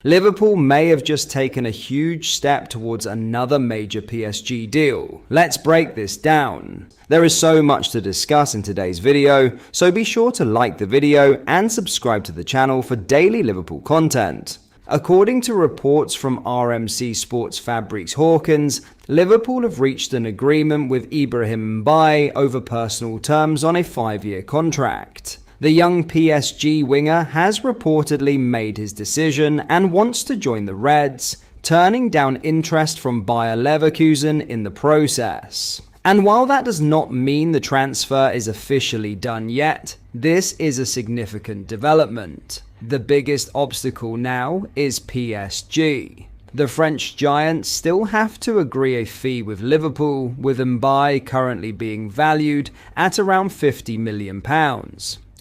Liverpool may have just taken a huge step towards another major PSG deal. Let's break this down. There is so much to discuss in today's video, so be sure to like the video and subscribe to the channel for daily Liverpool content. According to reports from RMC Sports Fabrics Hawkins, Liverpool have reached an agreement with Ibrahim Mbaye over personal terms on a 5-year contract. The young PSG winger has reportedly made his decision and wants to join the Reds, turning down interest from Bayer Leverkusen in the process. And while that does not mean the transfer is officially done yet, this is a significant development. The biggest obstacle now is PSG. The French giants still have to agree a fee with Liverpool, with Mbaye currently being valued at around £50 million.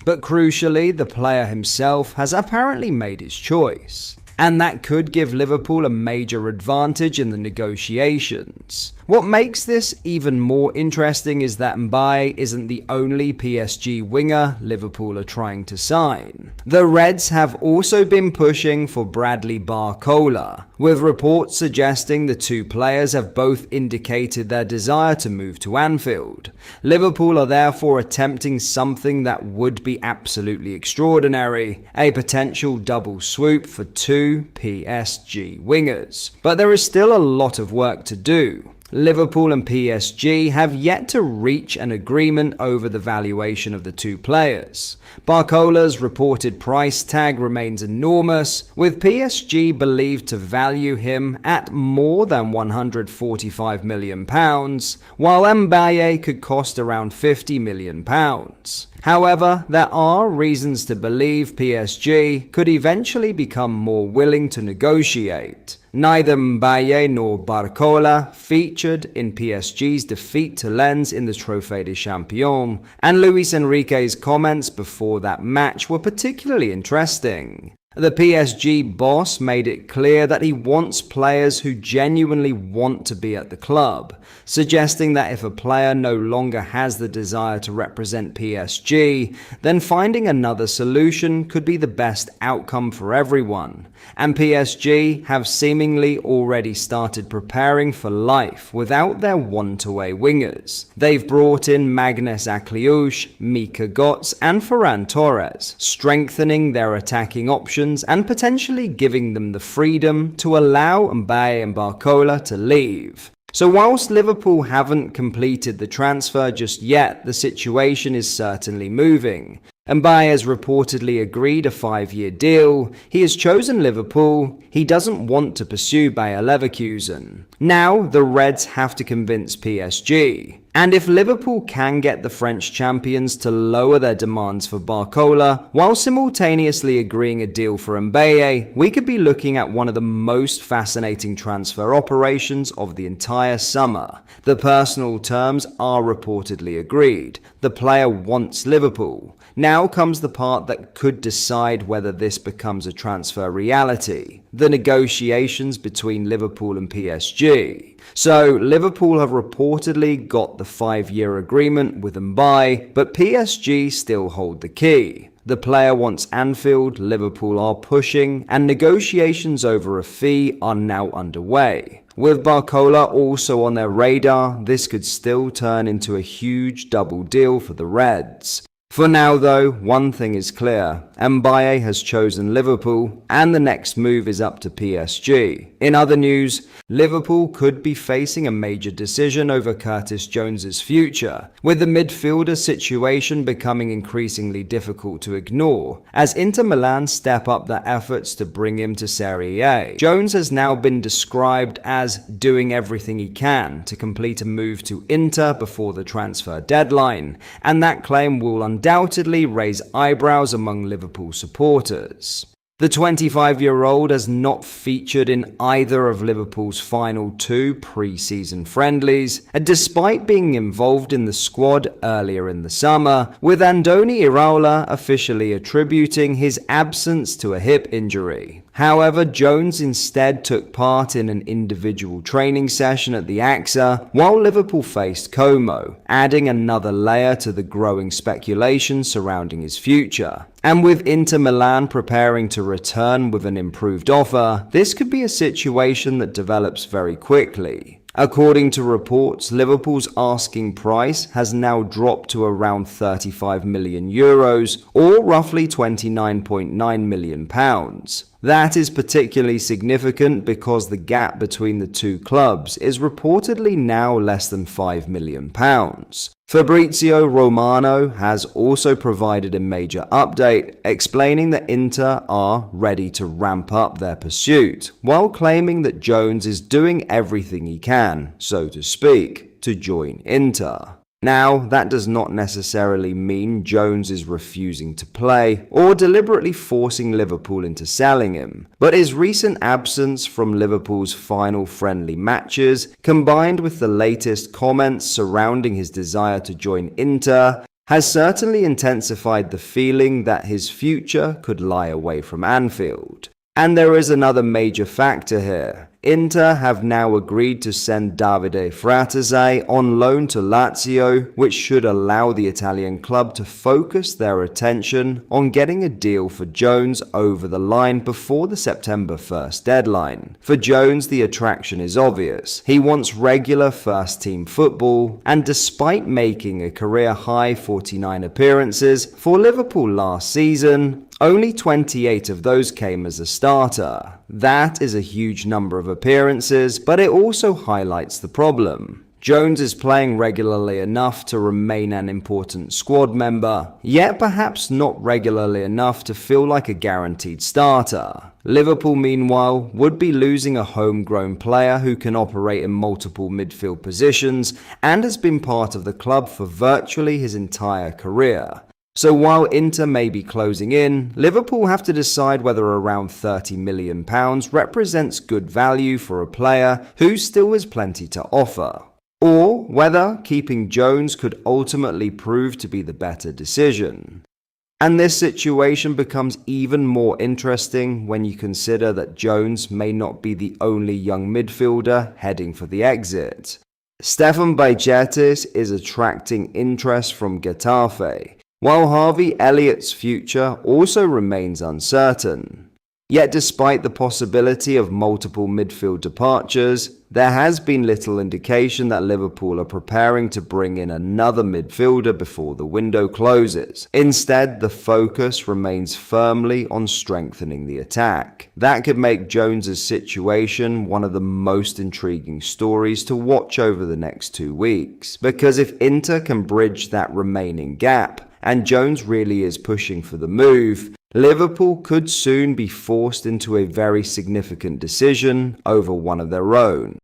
But crucially, the player himself has apparently made his choice, and that could give Liverpool a major advantage in the negotiations. What makes this even more interesting is that Mbaye isn't the only PSG winger Liverpool are trying to sign. The Reds have also been pushing for Bradley Barcola, with reports suggesting the two players have both indicated their desire to move to Anfield. Liverpool are therefore attempting something that would be absolutely extraordinary, a potential double swoop for two PSG wingers. But there is still a lot of work to do. Liverpool and PSG have yet to reach an agreement over the valuation of the two players. Barcola's reported price tag remains enormous, with PSG believed to value him at more than £145 million, while Mbaye could cost around £50 million. However, there are reasons to believe PSG could eventually become more willing to negotiate. Neither Mbaye nor Barcola featured in PSG's defeat to Lens in the Trophée des Champions, and Luis Enrique's comments before that match were particularly interesting. The PSG boss made it clear that he wants players who genuinely want to be at the club, suggesting that if a player no longer has the desire to represent PSG, then finding another solution could be the best outcome for everyone. And PSG have seemingly already started preparing for life without their one-to-way wingers. They've brought in Magnus Akliouche, Mika Götze and Ferran Torres, strengthening their attacking options and potentially giving them the freedom to allow Mbaye and Barcola to leave. So whilst Liverpool haven't completed the transfer just yet, the situation is certainly moving. Mbaye has reportedly agreed a 5-year deal. He has chosen Liverpool. He doesn't want to pursue Bayer Leverkusen. Now, the Reds have to convince PSG. And if Liverpool can get the French champions to lower their demands for Barcola, while simultaneously agreeing a deal for Mbaye, we could be looking at one of the most fascinating transfer operations of the entire summer. The personal terms are reportedly agreed. The player wants Liverpool. Now comes the part that could decide whether this becomes a transfer reality: the negotiations between Liverpool and PSG. So Liverpool have reportedly got the 5-year agreement with Mbaye, but PSG still hold the key. The player wants Anfield, Liverpool are pushing, and negotiations over a fee are now underway. With Barcola also on their radar, this could still turn into a huge double deal for the Reds. For now though, one thing is clear: Mbaye has chosen Liverpool, and the next move is up to PSG. In other news, Liverpool could be facing a major decision over Curtis Jones's future, with the midfielder situation becoming increasingly difficult to ignore, as Inter Milan step up their efforts to bring him to Serie A. Jones has now been described as doing everything he can to complete a move to Inter before the transfer deadline, and that claim will undoubtedly raise eyebrows among Liverpool supporters. The 25-year-old has not featured in either of Liverpool's final 2 pre-season friendlies, despite being involved in the squad earlier in the summer, with Andoni Iraola officially attributing his absence to a hip injury. However, Jones instead took part in an individual training session at the AXA while Liverpool faced Como, adding another layer to the growing speculation surrounding his future. And with Inter Milan preparing to return with an improved offer, this could be a situation that develops very quickly. According to reports, Liverpool's asking price has now dropped to around 35 million euros, or roughly 29.9 million pounds. That is particularly significant because the gap between the two clubs is reportedly now less than 5 million pounds. Fabrizio Romano has also provided a major update explaining that Inter are ready to ramp up their pursuit, while claiming that Jones is doing everything he can, so to speak, to join Inter. Now, that does not necessarily mean Jones is refusing to play or deliberately forcing Liverpool into selling him, but his recent absence from Liverpool's final friendly matches, combined with the latest comments surrounding his desire to join Inter, has certainly intensified the feeling that his future could lie away from Anfield. And there is another major factor here. Inter have now agreed to send Davide Fratese on loan to Lazio, which should allow the Italian club to focus their attention on getting a deal for Jones over the line before the September 1st deadline. For Jones, the attraction is obvious. He wants regular first-team football, and despite making a career-high 49 appearances for Liverpool last season, only 28 of those came as a starter. That is a huge number of appearances, but it also highlights the problem. Jones is playing regularly enough to remain an important squad member, yet perhaps not regularly enough to feel like a guaranteed starter. Liverpool, meanwhile, would be losing a homegrown player who can operate in multiple midfield positions and has been part of the club for virtually his entire career. So while Inter may be closing in, Liverpool have to decide whether around £30 million represents good value for a player who still has plenty to offer, or whether keeping Jones could ultimately prove to be the better decision. And this situation becomes even more interesting when you consider that Jones may not be the only young midfielder heading for the exit. Stefan Bajcetic is attracting interest from Getafe, while Harvey Elliott's future also remains uncertain. Yet despite the possibility of multiple midfield departures, there has been little indication that Liverpool are preparing to bring in another midfielder before the window closes. Instead, the focus remains firmly on strengthening the attack. That could make Jones's situation one of the most intriguing stories to watch over the next 2 weeks, because if Inter can bridge that remaining gap, and Jones really is pushing for the move, Liverpool could soon be forced into a very significant decision over one of their own.